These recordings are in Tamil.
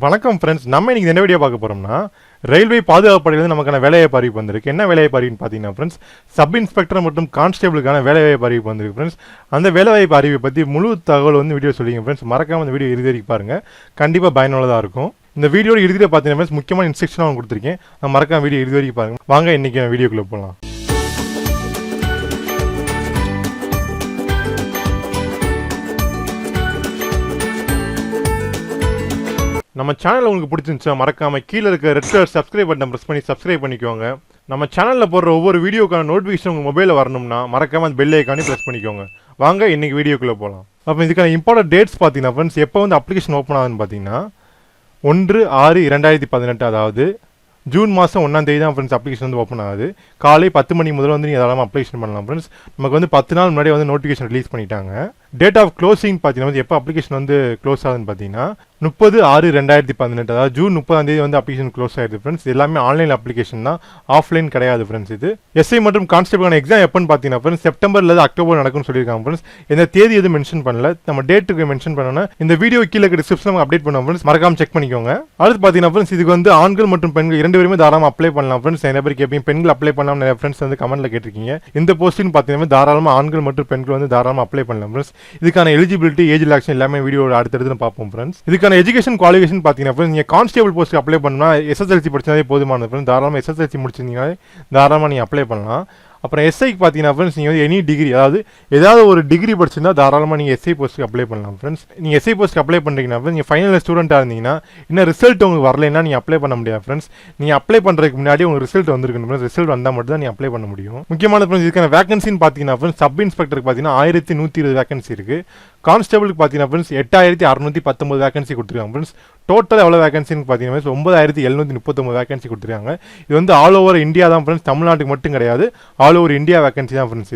வணக்கம் ஃப்ரெண்ட்ஸ், நம்ம இன்னைக்கு என்ன வீடியோ பார்க்க போறோம்னா ரயில்வே பாதுகாப்பு படையிலிருந்து நமக்கான வேலைவாய்ப்பு அறிவிப்பு வந்திருக்கு. என்ன வேலைவாய்ப்பு அறிவிப்பு பார்த்தீங்கன்னா ஃப்ரெண்ட்ஸ், சப் இன்ஸ்பெக்டர் மற்றும் கான்ஸ்டேபிளுக்கான வேலைவாய்ப்பு அறிவிப்பு வந்திருக்கு ஃப்ரெண்ட்ஸ். அந்த வேலைவாய்ப்பு அறிவிப்பை பற்றி முழு தகவல் வந்து வீடியோ சொல்லிங்க ஃப்ரெண்ட்ஸ். மறக்காம இந்த வீடியோ இறுதி வரைக்கும் பாருங்க, கண்டிப்பாக பயனுள்ளதாக இருக்கும். இந்த வீடியோட இறுதியில் பார்த்தீங்கன்னா ஃப்ரெண்ட்ஸ் முக்கியமான இன்ஸ்ட்ரக்ஷன் அவங்க கொடுத்துருக்கேன். நான் மறக்காம வீடியோ இறுதி வரைக்கும் பாருங்க. வாங்க இன்னைக்கு வீடியோக்குள்ளே போகலாம். நம்ம சேனல் உங்களுக்கு பிடிச்சிருந்துச்சா மறக்காம கீழே இருக்க red colour subscribe button press பண்ணி சப்ஸ்கிரைப் பண்ணிக்கோங்க. நம்ம சேனலில் போடுற ஒவ்வொரு வீடியோக்கான நோட்டிஃபிகேஷன் உங்கள் மொபைலில் வரணும்னா மறக்காம அந்த பெல் ஐக்கானே ப்ரெஸ் பண்ணிக்கோங்க. வாங்க இன்னைக்கு வீடியோக்குள்ளே போகலாம். அப்போ இதுக்கான இம்பார்ட்டன்ட் டேட்ஸ் பார்த்தீங்கன்னா ஃப்ரெண்ட்ஸ், எப்போ வந்து அப்ளிகேஷன் ஓப்பன் ஆகுதுன்னு பார்த்தீங்கன்னா 1/6/2018, அதாவது ஜூன் மாதம் 1ஆம் தேதி தான் ஃப்ரெண்ட்ஸ் அப்ளிகேஷன் வந்து ஓப்பன் ஆகுது. காலை 10 மணி முதல்ல வந்து நீங்கள் அதெல்லாம் அப்ளிகேஷன் பண்ணலாம் ஃப்ரெண்ட்ஸ். நமக்கு வந்து 10 நாள் முன்னாடி வந்து நோட்டிஃபிகேஷன் ரிலீஸ் பண்ணிட்டாங்க. டேட் ஆஃப் க்ளோசிங் பார்த்தீங்கன்னா எப்போ அப்ளிகேஷன் வந்து க்ளோஸ் ஆகுதுன்னு பார்த்தீங்கன்னா 30/6/2018, அதாவது ஜூன் 30ஆம் தேதி வந்து அப்ளிகேஷன் க்ளோஸ் ஆகிடுது ஃப்ரெண்ட்ஸ். எல்லாமே ஆன்லைன் அப்ளிகேஷன் தான், ஆஃப்லைன் கிடையாது ஃப்ரெண்ட்ஸ். இது எஸ்ஐ மற்றும் கான்ஸ்டபிளான எக்ஸாம் எப்போன்னு பார்த்தீங்கன்னா ஃப்ரெண்ட்ஸ் செப்டம்பர் அல்லது அக்டோபர் நடக்கும்னு சொல்லியிருக்காங்க ஃப்ரெண்ட்ஸ். இந்த தேதி எதுவும் மென்ஷன் பண்ணல, நம்ம டேட்டுக்கு மென்ஷன் பண்ணோன்னா இந்த வீடியோ கீழே டிஸ்கிரிப்ஷன் அப்டேட் பண்ணுவோம் ஃப்ரெண்ட்ஸ், மறக்காம செக் பண்ணிக்கோங்க. அடுத்து பார்த்தீங்கன்னா ஃப்ரெண்ட்ஸ் இதுக்கு வந்து ஆண்கள் மற்றும் பெண்கள் 2 பேருமே தாராளமாக அப்ளை பண்ணலாம் ஃப்ரெண்ட்ஸ். நிறைய பேர் கேட்பீங்க பெண்கள் அப்ளை பண்ணலாம், நிறைய ஃப்ரெண்ட்ஸ் வந்து கமெண்ட்ல கேட்டிருக்கீங்க. இந்த போஸ்டிங் பார்த்தீங்கன்னா தாராளமாக ஆண்கள் மற்றும் பெண்கள் வந்து தாராளமாக அப்ளை பண்ணலாம் ஃப்ரெண்ட்ஸ். இதுக்கான எலிஜிபிலிட்டி, ஏஜ் ரிலாக்ஸேஷன் எல்லாமே வீடியோட அடுத்தடுத்து பார்ப்போம் ஃப்ரெண்ட்ஸ். இதுக்கான எஜுகேஷன் குவாலிஃபிகேஷன் பார்த்தீங்கன்னா நீங்க கான்ஸ்டேபிள் போஸ்ட் அப்ளை பண்ணா எஸ்எஸ்எல்சி படிச்சாலே போதுமானது ஃப்ரெண்ட்ஸ். தாராளமாக எஸ்எஸ்எல்சி முடிச்சிருந்தீங்கன்னா தாராளமாக நீங்கள் அப்ளை பண்ணலாம். அப்புறம் எஸ்ஐக்கு பார்த்தீங்கன்னா ஃப்ரெண்ட்ஸ் நீங்கள் வந்து எனி டிகிரி, அதாவது ஏதாவது ஒரு டிகிரி படிச்சிருந்தா தாராளமாக நீங்கள் எஸ்ஐ போஸ்ட்டுக்கு அப்ளை பண்ணலாம் ஃப்ரெண்ட்ஸ். நீங்கள் எஸ்ஐ போஸ்ட்டுக்கு அப்ளை பண்ணுறீங்கன்னா நீங்கள் ஃபைனல் ஸ்டூடெண்ட்டாக இருந்தீங்கன்னா இன்னும் ரிசல்ட் உங்களுக்கு வரலைன்னா நீங்கள் அப்ளை பண்ண முடியாது ஃப்ரெண்ட்ஸ். நீங்கள் அப்ளை பண்ணுறதுக்கு முன்னாடி உங்களுக்கு ரிசல்ட் வந்துருக்கணும் ஃப்ரெண்ட்ஸ். ரிசல்ட் வந்தால் மட்டும் தான் நீங்கள் அப்ளை பண்ண முடியும். முக்கியமான ஃப்ரெண்ட்ஸ் இதுக்கான வேகன்சின்னு பார்த்தீங்கன்னா ஃப்ரெண்ட்ஸ் சப் இன்ஸ்பெக்டருக்கு பார்த்தீங்கன்னா 1120 வேகன்சி இருக்குது. கான்ஸ்டபிளுக்கு பார்த்தீங்கன்னா ஃப்ரெண்ட்ஸ் 8619 வேகன்சி கொடுத்துருக்காங்க ஃப்ரெண்ட்ஸ். டோட்டல் எவ்வளோ வேகன்சின்னு பார்த்தீங்கன்னா 9739 வேகன்சி கொடுத்துருக்காங்க. இது வந்து ஆல் ஓவர் இந்தியா தான் ஃப்ரெண்ட்ஸ், தமிழ்நாட்டுக்கு மட்டும் கிடையாது, ஆல் ஓவர் இந்தியா வேகன்சி தான் ஃப்ரெண்ட்ஸ்.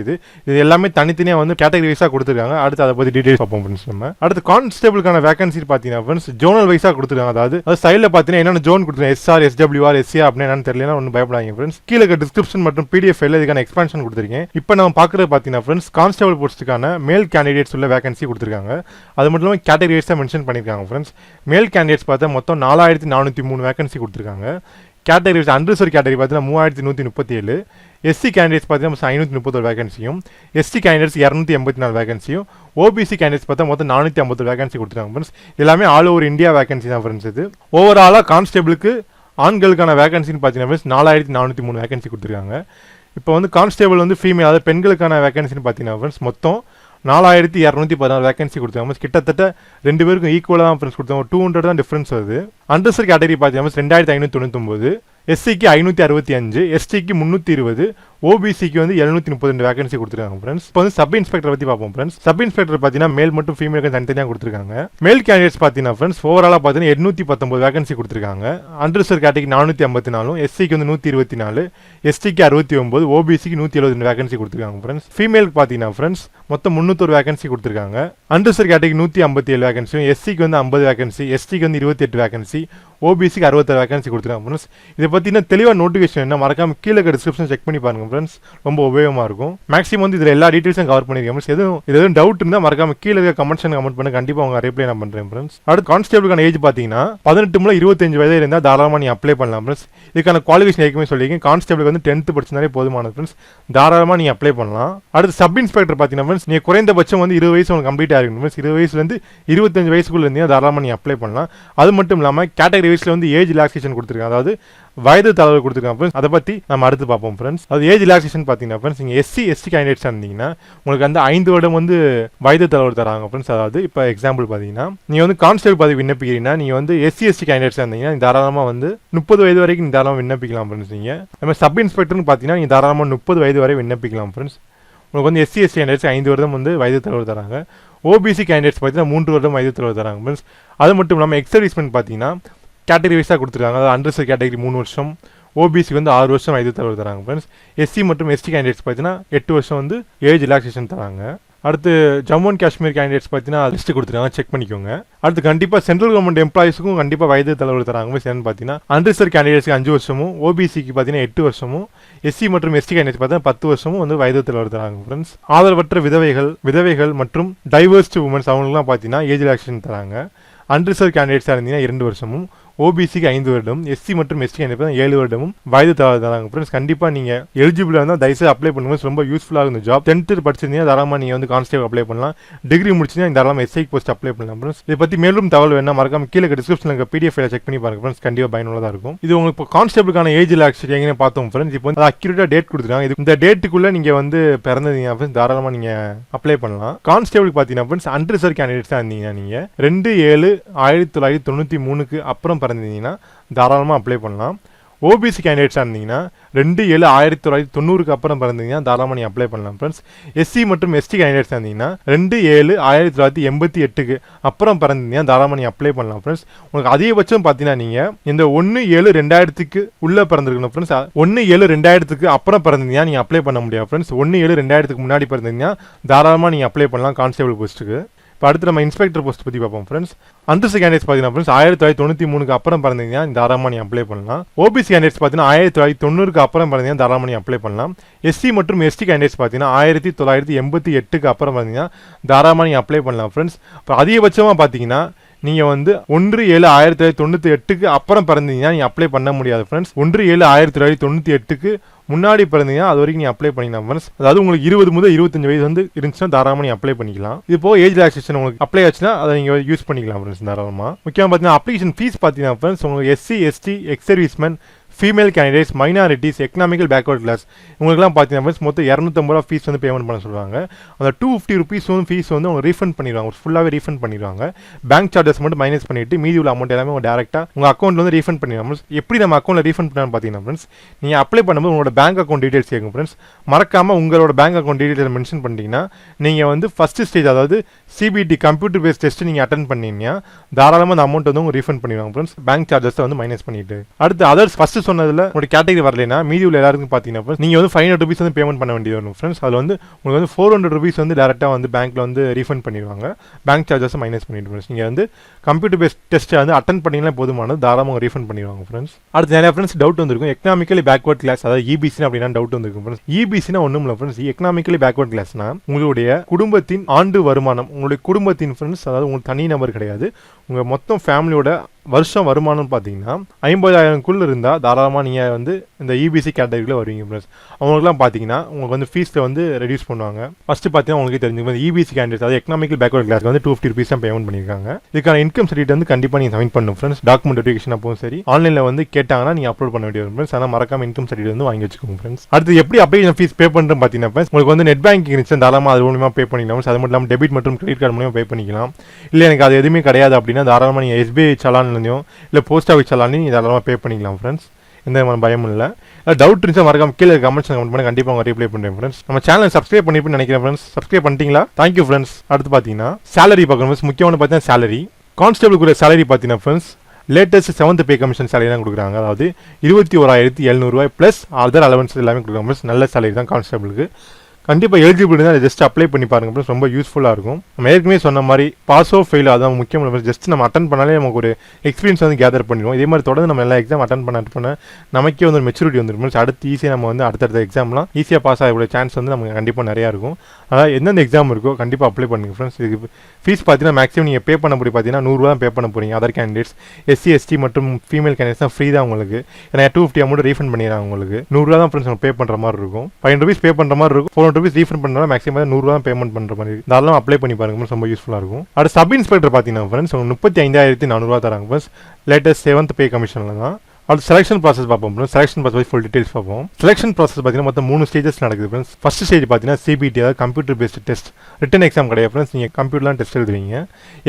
இது எல்லாமே தனித்தனியாக வந்து கேட்டகரி வைஸாக கொடுத்துருக்காங்க. அடுத்து அதை பற்றி டீடைல்ஸ் பார்ப்போம் ஃப்ரெண்ட்ஸ். நம்ம அடுத்து கான்ஸ்டபிளுக்கான வேகன்சி பார்த்தீங்கன்னா ஃப்ரெண்ட்ஸ் ஜோனல் வைஸாக கொடுத்துருக்காங்க. அதாவது சைடில் பார்த்தீங்கன்னா என்னென்ன ஜோன் கொடுத்துருக்காங்க, எஸ்ஆர், எஸ்டபிள்யூஆர், எஸ்சிஆர் அப்படின்னு என்னன்னு தெரியல, ஒன்றும் பயப்படாங்க ஃப்ரெண்ட்ஸ். கீழே டிஸ்கிரிப்ஷன் மற்றும் பிடிஎஃப் இதுக்கான எக்ஸ்பான்ஷன் கொடுத்துருக்கேன். இப்போ நம்ம பார்க்குறது பார்த்தீங்கன்னா ஃப்ரெண்ட்ஸ் கான்ஸ்டபிள் போஸ்ட்டுக்கான மேல் கேண்டிடேட்ஸ் உள்ள வேகன்சி கொடுத்துருக்காங்க. அது மட்டும் இல்லாமல் கேட்டகரி வைஸாக மென்ஷன் பண்ணியிருக்காங்க ஃப்ரெண்ட்ஸ். மேல் கேண்டிடேட்ஸ் பார்த்தா மொத்தம் 4403 வேகன்சி கொடுத்துருக்காங்க. கேட்டகரி வைஸ் அன்ரிசர்வ் கேட்டகரி பார்த்தீங்கன்னா 3137, எஸ்சி கேண்டிடேட்ஸ் பார்த்தீங்கன்னா 531 வேகன்சியும், எஸ்டி கேண்டிடேட்ஸ் 284 வேகன்சியும், ஓபிசி கேண்டிடேட்ஸ் பார்த்தா மொத்தம் 451 வேகன்சி கொடுத்துருக்காங்க ஃப்ரெண்ட்ஸ். எல்லாமே ஆல் ஓவர் இந்தியா வேகன்சி தான் ஃப்ரெண்ட்ஸ். இது ஓவராலாக கான்ஸ்டபிளுக்கு ஆண்களுக்கான வேகன்சின்னு பார்த்தீங்கன்னா 4403 வேகன்சி கொடுத்துருக்காங்க. இப்போ வந்து கான்ஸ்டேபிள் வந்து ஃபீமேல், அதாவது பெண்களுக்கான வேகன்சின்னு பார்த்தீங்கன்னா ஃப்ரெண்ட்ஸ் மொத்தம் 4216 வேகன்சி கொடுத்தாங்க. கிட்டத்தட்ட 2 பேருக்கும் ஈக்குவலாக தான் ஃப்ரெண்ட்ஸ் கொடுத்தாங்க. 200 தான் டிஃப்ரென்ஸ் வருது. அண்டர்சர் கேட்டகரி பார்த்தீங்கன்னா 2599, எஸ்சிக்கு 565, எஸ்டிக்கு 320, ஓபிசிக்கு வந்து 732 வேகன்சி கொடுத்துருக்காங்க ஃப்ரெண்ட்ஸ். இப்போ வந்து சப் இன்ஸ்பெக்டர் பற்றி பார்ப்போம் ஃப்ரெண்ட்ஸ். சப் இன்ஸ்பெக்டர் பார்த்தீங்கன்னா மேல் மற்றும் ஃபீமேலுக்கு தனித்தனியாக கொடுத்துருக்காங்க. மேல் கேண்டிடேட்ஸ் பார்த்தீங்கன்னா ஃப்ரெண்ட்ஸ் ஓவராலாக பார்த்தீங்கன்னா 819 வேகன்சி கொடுத்துருக்காங்க. அண்டர்சர் கேட்டகரி 454, எஸ்சிக்கு வந்து 124, எஸ்டிக்கு 69, ஓபிசிக்கு 172 வேகன்சி கொடுத்துருக்காங்க ஃப்ரெண்ட்ஸ். ஃபீமேலுக்கு பார்த்தீங்கன்னா ஃப்ரெண்ட்ஸ் மொத்தம் 301 வேகன்சி கொடுத்துருக்காங்க. அண்டர்சர் கேட்டகரி 157 வேகன்சியும், எஸ்சிக்கு வந்து 50 வேகன்சி, எஸ்டிக்கு வந்து 28 வேகன்சி, ஓபிசிக்கு 66 வேகன்சி கொடுத்துருக்காங்க ஃப்ரெண்ட்ஸ். இதை பற்றின தெளிவாக நோட்டிஃபிகேஷன் என்ன மறக்காம கீழே டிஸ்கிரிப்ஷன் செக் பண்ணி பாருங்க ஃப்ரெண்ட்ஸ், ரொம்ப உபயோகமாக இருக்கும். மேக்ஸிமம் வந்து இதில் எல்லா டீட்டெயில்ஸும் கவர் பண்ணியிருக்கேன் ஃப்ரெண்ட்ஸ். எதுவும் டவுட் இருந்தால் மறக்காம கீழே இருக்க கமெண்ட் பண்ணி கண்டிப்பாக உங்க ரிப்ளை நான் பண்ணுறேன் ஃப்ரெண்ட்ஸ். அடுத்து கான்ஸ்டபிளுக்கான ஏஜ் பார்த்தீங்கன்னா 18 முதல் 25 வயது இருந்தால் தாராளமாக நீ அப்ளை பண்ணலாம் ஃப்ரெண்ட்ஸ். இதுக்கான குவாலிஃபிகேஷன் ஏற்கனவே சொல்லியிருக்கேன். கான்ஸ்டபிளுக்கு வந்து 10th படிச்சிருந்தாலே போதுமானது ஃப்ரெண்ட்ஸ், தாராளமாக நீ அப்ளை பண்ணலாம். அடுத்து சப் இன்ஸ்பெக்டர் பார்த்தீங்கன்னா ஃப்ரெண்ட்ஸ் நீங்கள் குறைந்தபட்சம் வந்து 20 வயசு உங்களுக்கு கம்ப்ளீட் ஆகிருக்கும் ஃப்ரெண்ட்ஸ். 20 வயசுலேருந்து 25 வயசுக்குள்ள இருந்தீங்கன்னா தாராளமாக நீ அப்ளை பண்ணலாம். அது மட்டும் இல்லாமல் கேட்டகரி வைஸில் வந்து ஏஜ் ரிலாக்ஸேஷன் கொடுத்துருக்காங்க, அதாவது வயது தளர்வு கொடுத்துருக்காங்க ஃப்ரெண்ட்ஸ். அதை பற்றி நம்ம அடுத்து பார்ப்போம் ஃப்ரெண்ட்ஸ். அது ஏஜ் ரிலாக்ஸேஷன் பார்த்தீங்கன்னா ஃப்ரெண்ட்ஸ் நீங்கள் எஸ்சி கேண்டிடேட்ஸாக இருந்தீங்கன்னா உங்களுக்கு அந்த 5 வருடம் வந்து வயது தளர்வு தராங்க ஃப்ரெண்ட்ஸ். அதாவது இப்போ எக்ஸாம்பிள் பார்த்தீங்கன்னா நீங்கள் வந்து கான்ஸ்டபிள் பதவி விண்ணப்பிக்கிறீங்கன்னா நீங்கள் வந்து எஸ்சி கேண்டிடேட்ஸாக இருந்தீங்கன்னா தாராளமாக வந்து 30 வயது வரைக்கும் நீங்கள் தாராளமாக விண்ணப்பிக்கலாம் ஃப்ரெண்ட்ஸ். நீங்கள் நம்ம சப் இன்ஸ்பெக்டர்னு பார்த்தீங்கன்னா நீங்கள் தாராளமாக 30 வயது வரை விண்ணப்பிக்கலாம் ஃப்ரெண்ட்ஸ். உங்களுக்கு வந்து எஸ்சி கேண்டிடேட்ஸ் 5 வருடம் வந்து வயது தளர்வு தராங்க. ஓபிசி கேண்டிடேட்ஸ் பார்த்தீங்கன்னா 3 வருடம் வயது தளர்வு தராங்க ஃப்ரெண்ட்ஸ். அது மட்டும் இல்லாமல் எக்ஸர்வீஸ்மெண்ட் பார்த்தீங்கன்னா கேட்டகரி வைஸாக கொடுத்துருக்காங்க. அதாவது அண்டர்சர் கேட்டகரி 3 வருஷம், ஓபிசிக்கு வந்து 6 வருஷம் வயது தளர்வு தராங்க ஃப்ரெண்ட்ஸ். எஸ்சி மற்றும் எஸ்டி கேண்டிடேட்ஸ் பார்த்தீங்கன்னா 8 வருஷம் வந்து ஏஜ் ரிலாக்ஸேஷன் தராங்க. அடுத்து ஜம்மு அண்ட் காஷ்மீர் கேண்டிடேட்ஸ் பார்த்தீங்கன்னா லிஸ்ட் கொடுத்துருக்காங்க, செக் பண்ணிக்கோங்க. அடுத்து கண்டிப்பாக சென்ட்ரல் கவர்மெண்ட் எம்ப்ளாயிஸுக்கும் கண்டிப்பாக வயது தளர்வு தராங்க. என்னன்னு பார்த்தீங்கன்னா அண்டர்சர் கேண்டிடேட்ஸ்க்கு 5 வருஷமும், ஓபிசிக்கு பார்த்தீங்கன்னா 8 வருஷமும், எஸ்சி மற்றும் எஸ்டி கேண்டிடேட்ஸ் பார்த்தீங்கன்னா 10 வருஷமும் வந்து வயது தளர்வு தராங்க ஃப்ரெண்ட்ஸ். ஆதரவற்ற விதவைகள் மற்றும் டைவர்ஸ்டு உமன்ஸ் அவங்களுக்குலாம் பார்த்தீங்கன்னா ஏஜ் ரிலாக்ஸேஷன் தராங்க. அன்ரிசர்வ் கேண்டிடேட்ஸாக இருந்தீங்கன்னா 2 வருஷமும், ஓபிசிக்கு 5 வருடம், எஸ்சி மற்றும் எஸ்டி கேண்டிடேட் 7 வருடமும் வயது தராங்க ஃப்ரெண்ட்ஸ். கண்டிப்பாக நீங்கள் எலிஜிபிளாக இருந்தால் தயவுசெய்து அப்ளை பண்ணும்போது ரொம்ப யூஸ்ஃபுல்லாக இருந்த ஜாப். 10th படிச்சிருந்தீங்கன்னா தாராளமாக நீங்கள் வந்து கான்ஸ்டேபிள் அப்ளை பண்ணலாம். டிகிரி முடிச்சிங்கன்னா தாராளமாக எஸ்ஐ போஸ்ட் அப்ளை பண்ணலாம் ஃப்ரெண்ட்ஸ். இதை பற்றி மேலும் தகவல் வேணா மறக்காம கீழே டிஸ்கிரிப்ஷனில் இருக்க PDF செக் பண்ணி பாருங்க ஃப்ரெண்ட்ஸ். கண்டிப்பாக பயனுள்ளதாக இருக்கும். இது உங்களுக்கு இப்போ கான்ஸ்டேபிளுக்கான ஏஜ் ரிலாக்ஸேஷன் எங்கே பார்த்தோம் ஃப்ரெண்ட்ஸ். இப்போ வந்து அக்யூரேட்டாக டேட் கொடுத்துருக்காங்க. இந்த டேட்டுக்குள்ளே நீங்கள் வந்து பிறந்தீங்க ஃப்ரெண்ட்ஸ் தாராளமாக நீங்கள் அப்ளை பண்ணலாம். கான்ஸ்டேபிளுக்கு பார்த்தீங்கன்னா ஃப்ரெண்ட்ஸ் அன்ரிசர்வ் கேண்டிடேட்ஸாக இருந்தீங்கன்னா நீங்கள் 2/7/1993க்கு அப்புறம் பிறந்தீங்கன்னா தாராளமாக அப்ளை பண்ணலாம். ஓபிசி கேண்டிடேட்ஸாக இருந்தீங்கன்னா 2/7/1990க்கு அப்புறம் பிறந்தீங்கன்னா தாராளமாக நீங்கள் அப்ளை பண்ணலாம் ஃப்ரெண்ட்ஸ். எஸ்சி மற்றும் எஸ்டி கேண்டிடேட்ஸாக இருந்தீங்கன்னா 2/7/1988க்கு அப்புறம் பிறந்தீங்கன்னா தாராளமாக நீங்கள் அப்ளை பண்ணலாம் ஃப்ரெண்ட்ஸ். உங்களுக்கு அதிகபட்சம் பார்த்தீங்கன்னா நீங்கள் இந்த 1/7/2000க்கு உள்ளே பிறந்திருக்கணும் ஃப்ரெண்ட்ஸ். 1/7/2000க்கு அப்புறம் பிறந்தீங்கன்னா நீங்கள் அப்ளை பண்ண முடியாது ஃப்ரெண்ட்ஸ். 1/7/2000க்கு முன்னாடி பிறந்தீங்கன்னா தாராளமாக நீங்கள் அப்ளை பண்ணலாம் கான்ஸ்டேபிள் போஸ்ட்டுக்கு. இப்போ அடுத்து நம்ம இன்ஸ்பெக்டர் போஸ்ட் பற்றி பார்ப்போம் ஃப்ரெண்ட்ஸ். அன்ரிசர்வ் கேண்டிடேட்ஸ் பார்த்தீங்கன்னா ஃப்ரெண்ட்ஸ் 1993க்கு அப்புறம் பிறந்தீங்கன்னா தாராளமாக நீங்கள் அப்ளை பண்ணலாம். ஓபிசி கேண்டிடேட்ஸ் பார்த்தீங்கன்னா 1990க்கு அப்புறம் பிறந்தீங்கன்னா தாராளமாக நீங்கள் அப்ளை பண்ணலாம். எஸ்சி மற்றும் எஸ்டி கேண்டிடேட்ஸ் பார்த்தீங்கன்னா 1988க்கு அப்புறம் பிறந்தீங்கன்னா தாராளமாக நீங்கள் அப்ளை பண்ணலாம் ஃப்ரெண்ட்ஸ். இப்போ அதிகபட்சமாக பார்த்தீங்கன்னா நீங்கள் வந்து 1/7/1998க்கு அப்புறம் பிறந்தீங்கன்னா நீங்கள் அப்ளை பண்ண முடியாது ஃப்ரெண்ட்ஸ். 1/7/1998க்கு முன்னாடி பிறந்தீங்கன்னா அது வரைக்கும் நீங்கள் அப்ளை பண்ணிக்கலாம் ஃப்ரெண்ட்ஸ். அதாவது உங்களுக்கு 20 முதல் 25 வயசு வந்து இருந்துச்சுன்னா தாராளமாக நீங்கள் அப்ளை பண்ணிக்கலாம். இது போக ஏஜ் ரிலாக்ஸேஷன் உங்களுக்கு அப்ளை ஆச்சுன்னா அதை நீங்கள் யூஸ் பண்ணிக்கலாம் ஃப்ரெண்ட்ஸ் தாராளமாக. முக்கியமாக பார்த்தீங்கன்னா அப்ளிகேஷன் ஃபீஸ் பார்த்தீங்கன்னா ஃப்ரெண்ட்ஸ் உங்களுக்கு SC ST ex serviceman female candidates minorities economical backward class இவங்களுக்குலாம் பார்த்தீங்கன்னா மொத்தம் 250 ரூபா ஃபீஸ் வந்து பேமெண்ட் பண்ண சொல்லுவாங்க. அந்த 250 ருபீஸ் வந்து ஃபீஸ் வந்து அவங்க ரீஃபண்ட் பண்ணிடுவாங்க, ஃபுல்லாகவே ரீஃபண்ட் பண்ணிடுவாங்க. பேங்க் சார்ஜஸ் மட்டும் மைனஸ் பண்ணிட்டு மீதி உள்ள அமௌண்ட் எல்லாமே உங்கள் டேரெக்டாக உங்கள் அக்கௌண்ட்டில் வந்து ரீஃபண்ட் பண்ணிடுவாங்க. எப்படி நம்ம அக்கௌண்ட்டில் ரீஃபண்ட் பண்ணான்னு பார்த்தீங்கன்னா ஃப்ரெண்ட்ஸ் நீங்கள் அப்ளை பண்ணும்போது உங்களோட பேங்க் அக்கௌண்ட் டீடைல்ஸ் கேட்கும் ஃப்ரெண்ட்ஸ். மறக்காமல் உங்களோட பேங்க் அக்கௌண்ட் டீடைல்ஸ் மென்ஷன் பண்ணிட்டீங்கன்னா நீங்கள் வந்து ஃபஸ்ட்டு ஸ்டேஜ் அதாவது சிபிடி கம்ப்யூட்டர் பேஸ்ட் டெஸ்ட் நீங்கள் அட்டன் பண்ணீங்கன்னா தாராளமாக அந்த அமௌண்ட் வந்து உங்க ரீஃபண்ட் பண்ணிடுவாங்க ஃப்ரெண்ட்ஸ். பேங்க் சார்ஜஸ் வந்து மைனஸ் பண்ணிட்டு அடுத்து அதர்ஸ் ஃபஸ்ட்டு சொன்னதில் உங்களோட கேட்டகரி வரலைன்னா மீதி உள்ள எல்லாருக்கும் பார்த்தீங்கன்னா நீங்கள் வந்து 500 ருபீஸ் வந்து பேமெண்ட் பண்ண வேண்டியது வரும் ஃப்ரெண்ட்ஸ். அதில் வந்து உங்களுக்கு வந்து 400 ருபீஸ் வந்து டேரெக்டாக வந்து பேங்க்கில் வந்து ரீஃபண்ட் பண்ணிடுவாங்க. பேங்க் சார்ஜஸ் மைனஸ் பண்ணிட்டு ஃப்ரெண்ட்ஸ். நீங்கள் வந்து கம்ப்யூட்டர் பேஸ்ட் டெஸ்ட்டை வந்து அட்டன் பண்ணிங்கன்னா போதுமானது தாராளமாக ரீஃபண்ட் பண்ணிடுவாங்க ஃப்ரெண்ட்ஸ். அடுத்து நிறைய ஃப்ரெண்ட்ஸ் டவுட் வந்துருக்கும் எக்கனாமிக்கலி பேக்வர்ட் கிளாஸ் அதாவது இபிசி அப்படின்னா டவுட் வந்துருக்கும் ஃப்ரெண்ட்ஸ். இபிசினா ஒன்றும் இல்லை ஃப்ரெண்ட்ஸ். எக்கனாமிக்கலி பேக்வர்ட் கிளாஸ்னா உங்களுடைய குடும்பத்தின் ஆண்டு வருமானம் உங்களுடைய குடும்பத்தின் ஃப்ரெண்ட்ஸ் அதாவது உங்களுக்கு தனி நபர் கிடையாது, உங்கள் மொத்தம் ஃபேமிலியோட வருஷம் வருமானம் பார்த்தீங்கன்னா 50,000க்குள்ள இருந்தால் தாராளமாக நீங்கள் வந்து இந்த இபிசி கேட்டகரியில் வருவீங்க ஃப்ரெண்ட்ஸ். அவங்களுக்குலாம் பார்த்தீங்கன்னா உங்களுக்கு வந்து ஃபீஸில் வந்து ரெடியூஸ் பண்ணுவாங்க. ஃபஸ்ட்டு பார்த்தீங்கன்னா உங்களுக்கு தெரிஞ்சுக்கணும் இபிசி கேண்டிடேட் அதாவது எக்கனாமிக்கல் பேக்வர்ட் கிளாஸ்க்கு வந்து 250 ருபீஸ் தான் பேமெண்ட் பண்ணியிருக்காங்க. இதுக்கான இன்கம் சர்டிஃபிகேட் வந்து கண்டிப்பாக நீங்கள் சப்மிட் பண்ணணும் ஃப்ரெண்ட்ஸ். டாக்குமெண்ட் வெரிஃபிகேஷன் அப்பவும் சரி ஆன்லைனில் வந்து கேட்டாங்கன்னா நீங்கள் அப்லோட் பண்ண வேண்டிய ஃப்ரெண்ட்ஸ். ஆனால் மறக்காம இன்கம் சர்டிஃபிகேட் வந்து வாங்கி வச்சுக்கோங்க ஃப்ரெண்ட்ஸ். அடுத்து எப்படி அப்ளிகேஷன் ஃபீஸ் பே பண்ணுறேன் பார்த்தீங்கன்னா ஃப்ரெண்ட்ஸ் உங்களுக்கு வந்து நெட் பேங்கிங் இருந்துச்சு தாராளமாக அது மூலமாக பே பண்ணிக்கலாம். அது மட்டும் இல்லாமல் டெபிட் மற்றும் கிரெடிட் கார்டு மூலமாக பே பண்ணிக்கலாம். இல்லை எனக்கு அது எதுவுமே கிடையாது அப்படின்னா தாராளமாக நீங்கள் எஸ்பிஐ சலான்லையும் இல்லை போஸ்ட் ஆஃபீஸ் சலானையும் தாராளமாக பே பண்ணிக்கலாம் ஃப்ரெண்ட்ஸ். எந்த விதமான பயமும் இல்லை. டவுட் இருந்துச்சா மறக்காம கீழே கமெண்ட்ஸ் கமெண்ட் பண்ணி கண்டிப்பாக அவங்க ரிப்ளை பண்ணுறேன் ஃப்ரெண்ட்ஸ். நம்ம சேனல் சப்ஸ்கிரைப் பண்ணிருப்பேன்னு நினைக்கிறேன் ஃப்ரெண்ட்ஸ். சப்ஸ்கிரைப் பண்ணிட்டீங்களா? Thank you friends. அடுத்து பார்த்தீங்கன்னா சேலரி பார்க்கணும் ஃப்ரெண்ட்ஸ். முக்கியமான பார்த்தீங்கன்னா சேலரி கான்ஸ்டபிளுக்குள்ள சேலரி பார்த்தீங்கன்னா friends latest 7th pay commission salary தான் கொடுக்குறாங்க. அதாவது 21,700 ப்ளஸ் அதர் அலவன்ஸ் எல்லாமே கொடுக்குறாங்க ஃப்ரெண்ட்ஸ். நல்ல சேலரி தான் கான்ஸ்டபிளுக்கு. கண்டிப்பாக எலிஜிபிள் தான் ஜஸ்ட் அப்ளை பண்ணி பாருங்க ஃப்ரெண்ட்ஸ். ரொம்ப யூஸ்ஃபுல்லாக இருக்கும். நம்ம ஏற்கனவே சொன்ன மாதிரி பாஸோ ஃபெயில் அதான் முக்கியமான ஜஸ்ட் நம்ம அட்டன் பண்ணாலே நமக்கு ஒரு எக்ஸ்பீரியன்ஸ் வந்து கேதர் பண்ணிடுவோம். இதே மாதிரி தொடர்ந்து நம்ம எல்லா எக்ஸாம் அட்டன் பண்ண நமக்கே வந்து ஒரு மெச்சூரிட்டி வந்துடும். அடுத்து ஈஸியாக நம்ம வந்து அடுத்தடுத்த எக்ஸாம்லாம் ஈஸியாக பாஸ் ஆகக்கூடிய சான்ஸ் வந்து நமக்கு கண்டிப்பாக நிறையா இருக்கும். அதாவது எந்தெந்த எக்ஸாம் இருக்கோ கண்டிப்பாக அப்ளை பண்ணுங்க ஃப்ரெண்ட்ஸ். இதுக்கு ஃபீஸ் பார்த்தீங்கன்னா மேக்ஸிமம் நீங்கள் பே பண்ண போய் பார்த்தீங்கன்னா 100 ரூபா தான் பே பண்ண போகிறீங்க. அதர் கேண்டிடேட்ஸ் எஸ்சி எஸ்டி மற்றும் ஃபீமேல் கேண்டிடேட்ஸ் தான் ஃப்ரீ தான் உங்களுக்கு. ஏன்னா 250 அமௌண்ட் ரீஃபண்ட் பண்ணிடுறாங்க உங்களுக்கு. 100 ரூபா தான் ஃப்ரெண்ட்ஸ் பே பண்ணுற மாதிரி இருக்கும். 500 ருபீஸ் பே பண்ணுற மாதிரி இருக்கும். 400 ருபீஸ் ரீஃபண்ட் பண்ணுறா மேக்ஸிமம் 100 ரூபா தான் பேமெண்ட் பண்ணுற மாதிரி தாராளமாக அப்ளை பண்ணி பாருங்க. ரொம்ப யூஸ்ஃபுல்லாக இருக்கும். அடுத்து சப் இன்ஸ்பெக்டர் பார்த்தீங்கன்னா ஃப்ரெண்ட்ஸ் 35,400 தராங்க ஃப்ரெண்ட்ஸ். லேட்டஸ்ட் 7th பே கமிஷனில் தான். அடுத்து செலக்ஷன் ப்ராசஸ் பார்ப்போம். செலக்ஷன் ப்ராசஸ் ஃபுல் டீடைல்ஸ் பார்ப்போம். செலக்ஷன் ப்ராசஸ் பார்த்தீங்கன்னா மொத்தம் 3 ஸ்டேஜஸ் நடக்குது ஃப்ரெண்ட்ஸ். ஃபர்ஸ்ட் ஸ்டேஜ் பார்த்தீங்கன்னா சிபிடி அதாவது computer based test. Written exam கிடையாது ஃப்ரெண்ட்ஸ். நீங்கள் கம்ப்யூட்டர்லாம் டெஸ்ட் எழுதுவீங்க.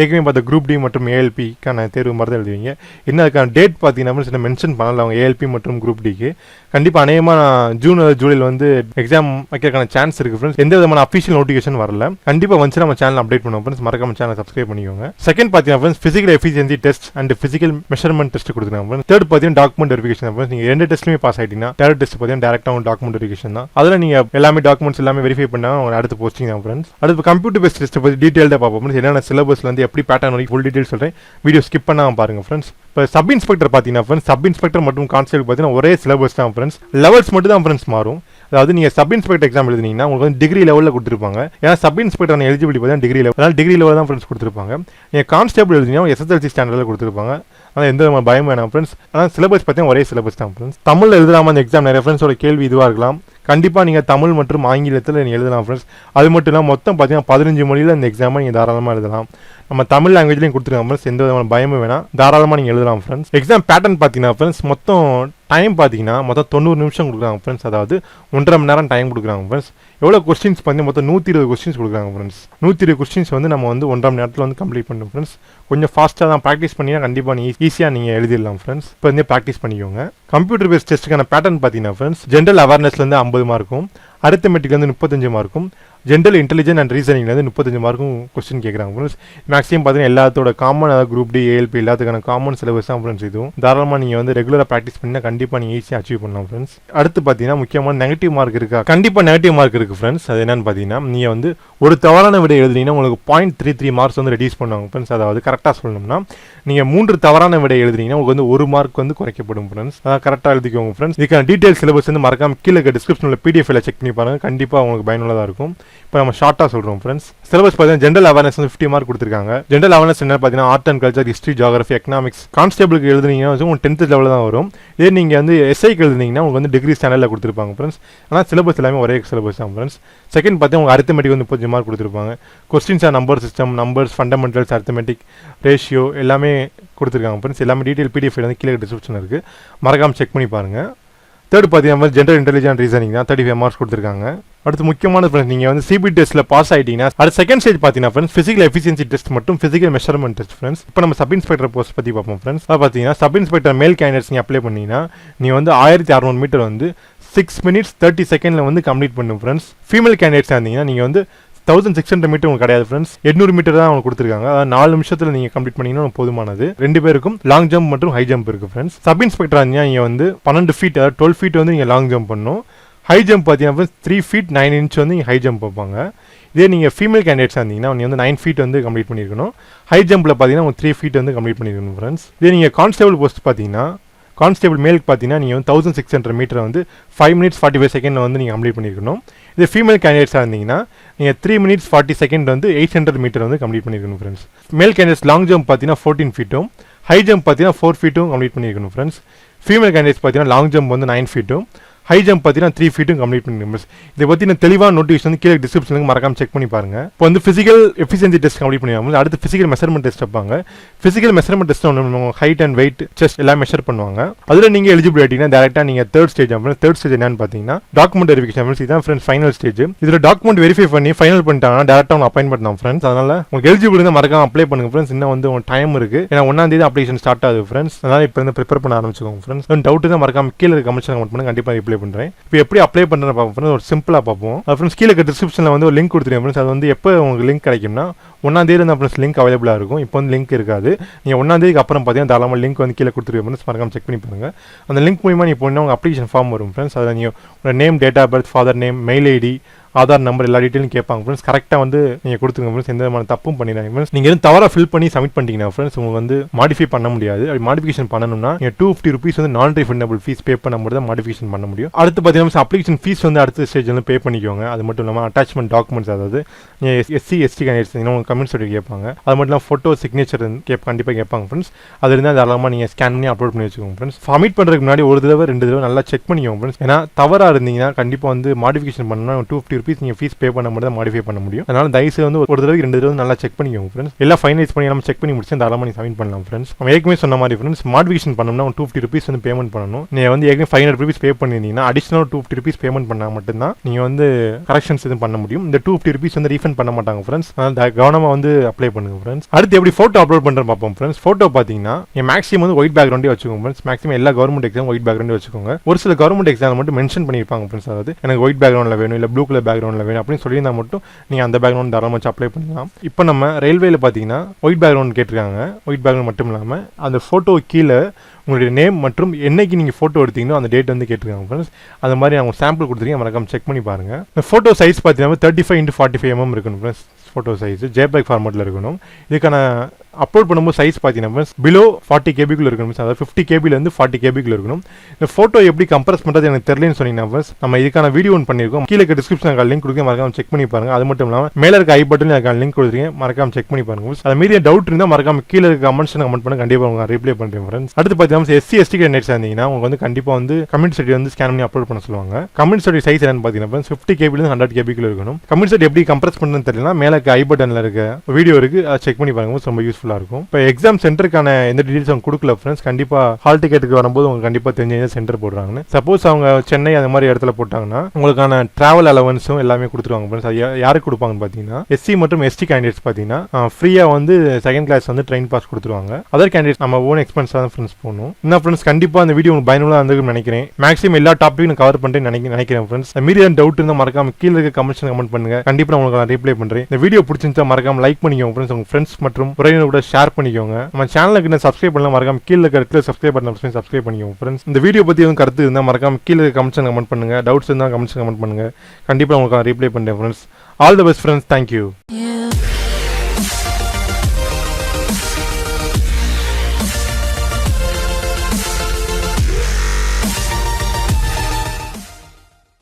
ஏற்கனவே பார்த்த குரூப் டி மற்றும் ஏஎல்பிக்கான தேர்வு மாதிரி தான் எழுதுவீங்க. என்ன அதுக்கான டேட் பார்த்தீங்கன்னா மென்ஷன் பண்ணல அவங்க ஏஎல்பி மற்றும் குரூப் டிக்கு. கண்டிப்பாக அநேகமாக ஜூன் ஜூலையில் வந்து எக்ஸாம் வைக்கிறதுக்கான சான்ஸ் இருக்குது ஃப்ரெண்ட்ஸ். எந்த விதமான அஃபிஷியல் நோட்டிஃபிகேஷன் வரல. கண்டிப்பாக வந்து நம்ம சேனல் அப்டேட் பண்ணுவோம் ஃப்ரெண்ட்ஸ். மறக்காம சேனல் சப்ஸ்கிரைப் பண்ணிக்கோங்க. செகண்ட் பார்த்தீங்கன்னா friends physical efficiency test and physical measurement test கொடுத்துருக்காங்க. தேர்ட் பார்த்தீங்கன்னா டாக்குமெண்ட் வெரிஃபிகேஷன். நீங்கள் 2 டெஸ்ட்லையுமே பாஸ் ஆகிட்டீங்கன்னா தேர்ட் டெஸ்ட் பார்த்தீங்கன்னா டேரக்டாக ஒரு டாக்குமெண்ட் வெரிஃபிகேஷன் தான். அதில் நீங்கள் எல்லாமே டாக்குமெண்ட்ஸ் எல்லாமே வெரிஃபை பண்ணால் அவங்க அடுத்து போஸ்டிங் தான் ஃப்ரெண்ட்ஸ். அடுத்து கம்ப்யூட்டர் பேஸ்ட் டெஸ்ட் பற்றி டீட்டெயில்டாக பார்ப்போம். என்னென்ன சிலபஸ்ல வந்து எப்படி பேட்டர்ன் வரைக்கும் ஃபுல் டீட்டெயில் சொல்கிறேன். வீடியோ ஸ்கிப் பண்ணாமல் பாருங்க ஃப்ரெண்ட்ஸ். இப்போ சப் இன்ஸ்பெக்டர் பார்த்தீங்கன்னா ஃப்ரெண்ட்ஸ் சப் இன்ஸ்பெக்டர் மற்றும் கான்ஸ்டபிள் பார்த்தீங்கன்னா ஒரே சிலபஸ் தான் ஃப்ரெண்ட்ஸ். லெவல்ஸ் மட்டும் தான் ஃப்ரெண்ட்ஸ் மாறும். அதாவது நீங்கள் சப் இன்ஸ்பெக்டர் எக்ஸாம் எழுதினீங்கன்னா உங்களுக்கு வந்து டிகிரி லெவலில் கொடுத்துருப்பாங்க. ஏன்னா சப் இன்ஸ்பெக்டர் எலிஜிபிலிட்டி பார்த்தீங்கன்னா டிகிரி லெவல், அதனால் டிகிரி லெவல் தான் ஃப்ரெண்ட்ஸ் கொடுத்துருப்பாங்க. நீங்கள் கான்ஸ்டேபிள் எழுதினீங்கன்னா SSLC ஸ்டாண்டர்டில் கொடுத்துருப்பாங்க. ஆனால் எந்த பயம் வேணாம் ஃப்ரெண்ட்ஸ். ஆனால் சிலபஸ் பார்த்தீங்கன்னா ஒரே சிலபஸ் தான் ஃப்ரெண்ட்ஸ். தமிழ் எழுதலாமா அந்த எக்ஸாம்? நிறைய ஃப்ரெண்ட்ஸோட கேள்வி இதுவாக இருக்கலாம். கண்டிப்பாக நீங்கள் தமிழ் மற்றும் ஆங்கிலத்தில் நீங்கள் எழுதலாம் ஃப்ரெண்ட்ஸ். அது மட்டும் இல்லாமல் மொத்தம் பார்த்தீங்கன்னா 15 மொழியில் இந்த எக்ஸாமை நீங்கள் தாராளமாக எழுதலாம். நம்ம தமிழ் லாங்குவேஜ்லையும் கொடுத்துருக்காங்க ஃப்ரெண்ட்ஸ். எந்த விதமான பயமும் வேணாம், தாராளமாக நீங்கள் எழுதலாம் ஃப்ரெண்ட்ஸ். எக்ஸாம் பேட்டர்ன் பார்த்தீங்கன்னா ஃப்ரெண்ட்ஸ் மொத்தம் டைம் பார்த்தீங்கன்னா மொத்தம் 90 நிமிஷம் கொடுக்குறாங்க ஃப்ரெண்ட்ஸ். அதாவது 1.5 மணி நேரம் டைம் கொடுக்குறாங்க ஃப்ரெண்ட்ஸ். எவ்வளோ கொஸ்டின்ஸ் பார்த்தீங்கன்னா மொத்தம் 120 கொஸ்டின்ஸ் கொடுக்குறாங்க ஃப்ரெண்ட்ஸ். 120 கொஸ்டின்ஸ் வந்து நம்ம வந்து 1.5 மணி நேரத்தில் வந்து கம்ப்ளீட் பண்ணணும் ஃப்ரெண்ட்ஸ். கொஞ்சம் ஃபாஸ்ட்டாக தான் ப்ராக்டிஸ் பண்ணினா கண்டிப்பாக நீங்கள் ஈஸியாக நீங்கள் எழுதிடலாம் ஃப்ரெண்ட்ஸ். இப்போ வந்து ப்ராக்டிஸ் பண்ணிக்கோங்க. கம்ப்யூட்டர் பேஸ்ட் டெஸ்ட்டுக்கான பேட்டர்ன் பார்த்தீங்கன்னா ஃப்ரெண்ட்ஸ் ஜென்ரல் அவேர்னஸ்லேருந்து 50 மார்க்கும், அரித்தமெட்டிக்லேருந்து 35 மார்க்கும், ஜென்ரல் இன்டெலிஜென்ட் அண்ட் ரீசனிங்லேருந்து 35 மார்க்கும் கொஸ்டின் கேட்குறாங்க ஃப்ரெண்ட்ஸ். மேக்ஸிமம் பார்த்தீங்கன்னா எல்லாத்தோட காமன், அதாவது குரூப் டி ALP எல்லாத்துக்கான காமன் சிலபஸ் தான் ஃப்ரெண்ட்ஸ். இதுவும் தாராளமாக நீங்கள் வந்து ரெகுலராக ப்ராக்டிஸ் பண்ணால் கண்டிப்பாக நீங்கள் ஈஸியாக அச்சீவ் பண்ணலாம் ஃப்ரெண்ட்ஸ். அடுத்து பார்த்தீங்கன்னா முக்கியமான நெகட்டிவ் மார்க் இருக்கா? கண்டிப்பாக நெகட்டிவ் மார்க் இருக்குது ஃப்ரெண்ட்ஸ். அது என்னன்னு பார்த்தீங்கன்னா நீங்கள் வந்து ஒரு தவறான விடை எழுதுனீங்கன்னா உங்களுக்கு 0.33 மார்க்ஸ் வந்து ரெடியூஸ் பண்ணுவாங்க ஃப்ரெண்ட்ஸ். அதாவது கரெக்டாக சொல்லணும்னா நீங்கள் 3 தவறான விடை எழுதுனீங்கன்னா உங்களுக்கு வந்து 1 மார்க் வந்து குறைக்கப்படும் ஃப்ரெண்ட்ஸ். அதான் கரெக்டாக எழுதிக்கோங்க ஃப்ரெண்ட்ஸ். இதுக்கான டீட்டெயில் சிலபஸ் வந்து மறக்காம கீழே டிஸ்கிரிப்ஷனில் PDF செக் பண்ணி பாருங்கள். கண்டிப்பாக உங்களுக்கு பயனுள்ளதாக இருக்கும். இப்போ நம்ம ஷார்ட்டாக சொல்கிறோம் ஃப்ரெண்ட்ஸ். சிலபஸ் பார்த்தீங்கன்னா ஜென்ரல் அவேர்னஸ் வந்து 50 மார்க் கொடுத்துருக்காங்க. ஜென்ரல் அவேர்னஸ் என்ன பார்த்தீங்கன்னா art and culture, history, geography, economics. கான்ஸ்டேபிளுக்கு எழுதுனீங்கன்னா உங்களுக்கு 10th லெவலில் தான் வரும். இதே நீங்கள் வந்து SIக்கு எழுதுனீங்கன்னா உங்களுக்கு வந்து டிகிரி ஸ்டாண்டர்டில் கொடுத்துருப்பாங்க ஃப்ரெண்ட்ஸ். ஆனால் சிலபஸ் எல்லாமே ஒரே சிலபஸ் தான் ஃப்ரெண்ட்ஸ். செகண்ட் பார்த்தீங்கன்னா உங்களுக்கு அரித்தமெட்டிக் வந்து 35 மார்க் கொடுத்துருப்பாங்க. Questions number system, numbers, fundamentals, arithmetic, ratio எல்லாமே கொடுத்துருக்காங்க ஃப்ரெண்ட்ஸ். எல்லாமே டீட்டெயில் PDF வந்து கீழே டிஸ்கிரிப்ஷன் இருக்குது, மறக்காமல் செக் பண்ணி பாருங்கள். தேர்ட் பார்த்தீங்கன்னா ஜென்ரல் இன்டெலிஜென்ட் ரீசனிங் தான் 35 மார்க்ஸ் கொடுத்துருக்காங்க. அடுத்து முக்கியமான ஃப்ரெண்ட்ஸ் நீங்கள் வந்து CBT டெஸ்ட்டில் பாஸ் ஆகிட்டீங்கன்னா அடுத்த செகண்ட் ஸ்டேஜ் பார்த்தீங்கன்னா ஃப்ரெண்ட்ஸ் ஃபிசிக்கல் எஃபிஷியன்சி டெஸ்ட் மற்றும் ஃபிசிக்கல் மெஷர்மெண்ட் டெஸ்ட் ஃப்ரெண்ட்ஸ். இப்போ நம்ம சப் இன்ஸ்பெக்டர் போஸ்ட் பற்றி பார்ப்போம் ஃப்ரெண்ட்ஸ். அதை பார்த்தீங்கன்னா சப் இன்ஸ்பெக்டர் மேல் கேண்டிடேட்ஸ் நீங்கள் அப்ளை பண்ணீங்கன்னா நீங்கள் வந்து 1600 மீட்டர் வந்து 6 minutes 30 செகண்டில் வந்து கம்ப்ளீட் பண்ணும் ஃப்ரெண்ட்ஸ். ஃபீமேல் கேண்டிடேட்ஸாக இருந்தீங்கன்னா நீங்கள் வந்து 1600 மீட்டர் உங்களுக்கு கிடையாது ஃப்ரெண்ட்ஸ். 800 மீட்டர் தான் அவங்க கொடுத்துருக்காங்க. அதாவது 4 நிமிஷத்தில் நீங்கள் கம்ப்ளீட் பண்ணிங்கன்னா போதுமானது. 2 பேருக்கும் லாங் ஜம்ப் மற்றும் ஹை ஜம்ப் இருக்குது ஃப்ரெண்ட்ஸ். சப் இன்ஸ்பெக்டர் இருந்தீங்கன்னா நீங்கள் வந்து 12 ஃபீட், அதாவது 12 ஃபீட் வந்து நீங்கள் லாங் ஜம்ப் பண்ணணும். ஹை ஜம்ப் பார்த்தீங்கன்னா 3 feet 9 inch வந்து நீங்கள் ஹை ஜம்ப் வைப்பாங்க. இதே நீங்கள் ஃபீமேல் கேண்டிடேட்ஸாக இருந்தீங்கன்னா நீங்கள் வந்து 9 feet வந்து கம்ப்ளீட் பண்ணியிருக்கணும். ஹை ஜம்பில் பார்த்தீங்கன்னா உங்களுக்கு 3 feet வந்து கம்ப்ளீட் பண்ணியிருக்கணும் ஃப்ரெண்ட்ஸ். இதே நீங்கள் கான்ஸ்டேபிள் போஸ்ட் பார்த்தீங்கன்னா கான்ஸ்டேபிள் மேலுக்கு பார்த்தீங்கன்னா நீங்கள் வந்து 1600 மீட்டர் வந்து 5 minutes 45 செகண்டில் வந்து நீங்கள் கம்ப்ளீட் பண்ணியிருக்கணும். இதே ஃபீமேல் கேண்டிடேட்ஸாக இருந்தீங்கன்னா நீங்கள் 3 minutes 40 செகண்ட் வந்து 800 மீட்டர் வந்து கம்ப்ளீட் பண்ணியிருக்கணும் ஃப்ரெண்ட்ஸ். மேல் கேண்டிடேட்ஸ் லாங் ஜம்ப் பார்த்தீங்கன்னா 14 feet-ம் ஹை ஜம்ப் பார்த்தீங்கன்னா 4 feet-ம் கம்ப்ளீட் பண்ணியிருக்கணும் ஃப்ரெண்ட்ஸ். ஃபீமேல் கேண்டிடேட்ஸ் பார்த்தீங்கன்னா லாங் ஜம்ப் வந்து 9 feet-ம் ஹை ஜம்ப் பார்த்தீங்கன்னா 3 feet-ம் கம்ப்ளீட் பண்ணிருக்கணும். இதை பற்றி நான் தெளிவாக நோட்டிஃபிகேஷன் வந்து கீழே டிஸ்கிரிப்ஷனுக்கு மறக்காம செக் பண்ணி பாருங்க. இப்போ வந்து ஃபிசிக்கல் எஃபிஷியன்சி டெஸ்ட் கம்ப்ளீட் பண்ணிடுவாங்க. அடுத்து ஃபிசிக்கல் மெஷர்மெண்ட் டெஸ்ட் வைப்பாங்க. ஃபிசிக்கல் மெஷர்மெண்ட் டெஸ்ட் ஒன்று ஹைட் அண்ட் வெயிட், செஸ்ட் எல்லாம் மெஷர் பண்ணுவாங்க. அதில் நீங்கள் எலிஜிபிள் ஆகிட்டீங்கன்னா டேரெக்டாக நீங்கள் தேர்ட் ஸ்டேஜ் என்னன்னு பார்த்தீங்கன்னா டாக்குமெண்ட் வெரிஃபிகேஷன். இதுதான் ஃப்ரெண்ட்ஸ் ஃபைனல் ஸ்டேஜ். இதில் டாக்குமெண்ட் வெரிஃபை பண்ணி ஃபைனல் பண்ணிட்டாங்கன்னா டேரெக்டாக அவங்க அப்பாயின் பண்ணலாம் ஃப்ரெண்ட்ஸ். அதனால உங்களுக்கு எலிஜிபிள் இருந்தால் மறக்காம அப்ளை பண்ணுங்க ஃப்ரெண்ட்ஸ். இன்னும் வந்து உங்களுக்கு டைம் இருக்கு. ஏன்னா 1ஆம் தேதி அப்ளிகேஷன் ஸ்டார்ட் ஆகுது ஃப்ரெண்ட்ஸ். அதனால இப்போ வந்து ப்ரிப்பேர் பண்ண ஆரம்பிச்சுக்கோங்க ஃப்ரெண்ட்ஸ். டவுட் தான் மறக்காம கீழே கமெண்ட்ஸ் கமெண்ட் பண்ணுங்க, கண்டிப்பாக ரிப்ளை பண்ணுறேன். இப்போ எப்படி அப்ளை பண்ணுறேன் பார்ப்போம், ஒரு சிம்பிளாக பார்ப்போம். ஃப்ரெண்ட்ஸ் கீழே டிஸ்கிரிப்ஷனில் வந்து ஒரு லிங்க் கொடுத்துருக்கேன் ஃப்ரெண்ட்ஸ். அது வந்து எப்போ உங்களுக்கு லிங்க் கிடைக்கும்னா 1ஆம் தேதி வந்து ஃப்ரெண்ட்ஸ் லிங்க் அவைலபிளாக இருக்கும். இப்போ வந்து லிங்க் இருக்காது. நீங்கள் 1ஆம் தேதிக்கு அப்புறம் பார்த்தீங்கன்னா தாராளமாக லிங்க் வந்து கீழே கொடுத்துருக்கேன் ஃப்ரெண்ட்ஸ். மறக்காம செக் பண்ணி பாருங்க. அந்த லிங்க் மூலியமாக நீங்கள் போனால் உங்கள் அப்ளிகேஷன் ஃபார்ம் வரும் ஃப்ரெண்ட்ஸ். அதில் நீங்கள் உங்கள் name, date of birth, father name, mail ID, Aadhaar number எல்லா டீட்டெயிலும் கேட்பாங்க ஃப்ரெண்ட்ஸ். கரெக்டாக வந்து நீங்கள் கொடுத்துருங்க ஃப்ரெண்ட்ஸ். எந்த விதமான தப்பும் பண்ணிடுறாங்க ஃப்ரெண்ட்ஸ். நீங்கள் எதுவும் தவறாக ஃபில் பண்ணி சப்மிட் பண்ணிட்டீங்கன்னா ஃப்ரெண்ட்ஸ் உங்களுக்கு வந்து மாடிஃபை பண்ண முடியாது. அப்படி மாடிஃபிகேஷன் பண்ணணும்னா நீங்கள் 250 rupees வந்து நான் ரீஃபண்டபிள் ஃபீஸ் பே பண்ணும்போது தான் மாடிஃபிகேஷன் பண்ண முடியும். அடுத்து பார்த்தீங்கன்னா அப்ளிகேஷன் ஃபீஸ் வந்து அடுத்த ஸ்டேஜ் வந்து பே பண்ணிக்கோங்க. அது மட்டும் இல்லாமல் அட்டாச்மெண்ட் டாக்குமெண்ட்ஸ், அதாவது SC ST கேண்டிடேட்ஸ் உங்களுக்கு கமெண்ட் சர்டிஃபிகேட் கேட்பாங்க. அது மட்டும் இல்லாமல் ஃபோட்டோ சிக்னேச்சர் கண்டிப்பாக கேட்பாங்க ஃப்ரெண்ட்ஸ். அது இருந்தால் தாராளமாக நீங்கள் ஸ்கேன் பண்ணி அப்லோட் பண்ணி வச்சுக்கோங்க ஃப்ரெண்ட்ஸ். சப்மிட் பண்ணுறதுக்கு முன்னாடி ஒரு தடவை 2 தடவை நல்லா செக் பண்ணிக்கோங்க ஃப்ரெண்ட்ஸ். ஏன்னா தவறாக இருந்தீங்கன்னா கண்டிப்பாக வந்து மாடிஃபிகேஷன் பண்ணணும்னா 250 rupees நீங்கள் ஃபீஸ் பே பண்ண மட்டும் தான் மாடிஃபை பண்ண முடியும். அதனால தயவுசெய்து வந்து ஒரு தடவை 2 தடவை நல்லா செக் பண்ணிக்கோங்க ஃப்ரெண்ட்ஸ். எல்லாம் ஃபைனலைஸ் பண்ணி நம்ம செக் பண்ணி முடிச்சு தாராளமாக நீங்கள் சப்மிட் பண்ணலாம் ஃப்ரெண்ட்ஸ். நம்ம ஏற்கனவே சொன்ன மாதிரி ஃப்ரெண்ட்ஸ் மாடிஃபிகேஷன் பண்ணணும்னா 250 rupees வந்து பேமெண்ட் பண்ணணும். நீங்கள் வந்து ஏற்கனவே 500 rupees பே பண்ணியிருந்தீங்கன்னா அடிஷனல் 250 rupees பேமெண்ட் பண்ணால் மட்டும்தான் நீங்கள் வந்து கரெக்ஷன்ஸ் எதுவும் பண்ண முடியும். இந்த 250 rupees வந்து ரீஃபண்ட் பண்ண மாட்டாங்க ஃப்ரெண்ட்ஸ். அதனால கவனமாக வந்து அப்ளை பண்ணுங்க ஃப்ரெண்ட்ஸ். அடுத்து எப்படி ஃபோட்டோ அப்லோட் பண்ணுறேன் பார்ப்போம் ஃப்ரெண்ட்ஸ். ஃபோட்டோ பார்த்தீங்கன்னா மேக்ஸிமம் வந்து ஒயிட் பேக்ரவுண்டே வச்சுக்கோங்க ஃப்ரெண்ட்ஸ். மேக்ஸிமம் எல்லா கவர்மெண்ட் எக்ஸாம் ஒயிட் பேக்ரவுண்டே வச்சுக்கோங்க. ஒரு சில கவர்மெண்ட் எக்ஸாம் மட்டும் மென்ஷன் பண்ணியிருப்பாங்க ஃப்ரெண்ட்ஸ். அதாவது எனக்கு ஒயிட் பேக்ரவுண்டில் வேணும், இல்லை ப்ளூ கலர் பேக்ரவுண்டில் வேணும் அப்படின்னு சொல்லியிருந்தா மட்டும் நீங்கள் அந்த பேக்ரவுண்ட் தாராளமாக வச்சு அப்ளை பண்ணலாம். இப்போ நம்ம ரயில்வேல பார்த்தீங்கன்னா ஒயிட் பேக்ரவுண்ட் கேட்டிருக்காங்க. ஒயிட் பேக்ரவுண்ட் மட்டும் இல்லாமல் அந்த ஃபோட்டோ கீழே உங்களுடைய நேம் மற்றும் என்னைக்கு நீங்கள் ஃபோட்டோ எடுத்தீங்களோ அந்த டேட் வந்து கேட்டிருக்காங்க ஃப்ரெண்ட்ஸ். அந்த மாதிரி அவங்க சாம்பிள் கொடுத்துருக்கீங்க, மறக்காம செக் பண்ணி பாருங்கள். இந்த ஃபோட்டோ சைஸ் பார்த்தீங்கன்னா 35 x 45 mm இருக்கணும் ஃப்ரெண்ட்ஸ். ஃபோட்டோ சைஸ் JPEG ஃபார்மேட்டில் இருக்கணும். இதுக்கான அப்லோட் பண்ணும்போது சைஸ் பார்த்தீங்கன்னா பிலோ 40 கேபிக்குள்ள இருக்கணும், அதாவது 50 கேபிலேருந்து 40 கேபிக்குள்ள இருக்கணும். இந்த ஃபோட்டோ எப்படி கம்ப்ரஸ் பண்ணுறது எனக்கு தெரியலன்னு சொன்னீங்கன்னா நம்ம இதுக்கான வீடியோ ஒன்று பண்ணியிருக்கோம், கீழே டிஸ்கிரிப்ஷன் லிங்க் கொடுக்க மறக்காம செக் பண்ணி பாருங்க. அது மட்டும் இல்லாமல் மேலே இருக்க ஐ பட்டன் அதுக்கான லிங்க் கொடுத்துருங்க, மறக்காம செக் பண்ணி பாருங்க. அது மீறி டவுட் இருந்தால் மறக்காம கீழே இருக்க கமெண்ட்ஸ் கமெண்ட் பண்ண கண்டிப்பாக உங்க ரிப்ளை பண்ணுறேன் ஃப்ரெண்ட்ஸ். அடுத்து பார்த்தீங்கன்னா SC ST கேண்டிடேட்ஸ் இருந்தீங்கன்னா உங்களுக்கு வந்து கண்டிப்பாக வந்து கம்யூனிட்டி சர்டிஃபிகேட் வந்து ஸ்கேன் பண்ணி அப்லோட் பண்ண சொல்லுவாங்க. கம்யூனிட்டி சர்டிஃபிகேட் சைஸ் என்னன்னு பார்த்தீங்கன்னா 50 கேபிலேருந்து 100 கேபிக்குள்ள இருக்கணும். கம்யூனிட்டி சர்டிஃபிகேட் எப்படி கம்ப்ரஸ் பண்ணுறதுன்னு தெரியல, மேலே ஐ பட்டனில் இருக்க வீடியோ இருக்கு, அதை செக் பண்ணி பாருங்க, ரொம்ப யூஸ்ஃபுல்லாக இருக்கும். இப்போ எக்ஸாம் சென்டருக்கான எந்த டீடைல்ஸ் அவங்க கொடுக்கல ஃப்ரெண்ட்ஸ். கண்டிப்பாக ஹால் டிக்கெட்டுக்கு வரும்போது உங்களுக்கு கண்டிப்பாக தெரிஞ்ச சென்டர் போடுறாங்கன்னு. சப்போஸ் அவங்க சென்னை அந்த மாதிரி இடத்துல போட்டாங்கன்னா உங்களுக்கான டிராவல் அலவன்ஸும் எல்லாமே கொடுத்துருவாங்க ஃப்ரெண்ட்ஸ். அது யாருக்கு கொடுப்பாங்கன்னு பார்த்தீங்கன்னா SC மற்றும் ST கேண்டிடேட்ஸ் பார்த்தீங்கன்னா ஃப்ரீயாக வந்து செகண்ட் கிளாஸ் வந்து ட்ரெயின் பாஸ் கொடுத்துருவாங்க. அதர் கேண்டிடேட்ஸ் நம்ம ஓன் எக்ஸ்பென்ஸ் தான் ஃப்ரெண்ட்ஸ் போகணும். என்ன ஃப்ரெண்ட்ஸ், கண்டிப்பாக அந்த வீடியோ உங்களுக்கு பயனுள்ளதாக இருந்திருக்குன்னு நினைக்கிறேன். மேக்ஸிமம் எல்லா டாப்பிக்கும் கவர் பண்ணிட்டு நினைக்கிறேன் ஃப்ரெண்ட்ஸ். மீறி டவுட் இருந்தால் மறக்காம கீழே இருக்க கமெண்ட் பண்ணுங்க, கண்டிப்பாக உங்களுக்கு நான் ரிப்ளை பண்ணுறேன். இந்த வீடியோ பிடிச்சிருந்தா மறக்காம லைக் பண்ணிக்கோங்க ஃப்ரெண்ட்ஸ், உங்க ஃப்ரெண்ட்ஸ் மற்றும் உறவினர் கூட ஷேர் பண்ணிக்கோங்க. நம்ம சேனலுக்கு என்ன சப்ஸ்கிரைப் பண்ணலாம், மறக்காம கீழே இருக்க சப்ஸ்கிரைப் பண்ண சப்ஸ்கிரைப் பண்ணிக்கோங்க ஃப்ரெண்ட்ஸ். இந்த வீடியோ பற்றி எதுவும் கருத்து இருந்தால் மறக்காம கீழே கமெண்ட் பண்ணுங்க, டவுட்ஸ் இருந்தால் கமெண்ட் பண்ணுங்க, கண்டிப்பாக உங்களுக்கு ரிப்ளை பண்ணுறேன் friends. All the best friends, thank you.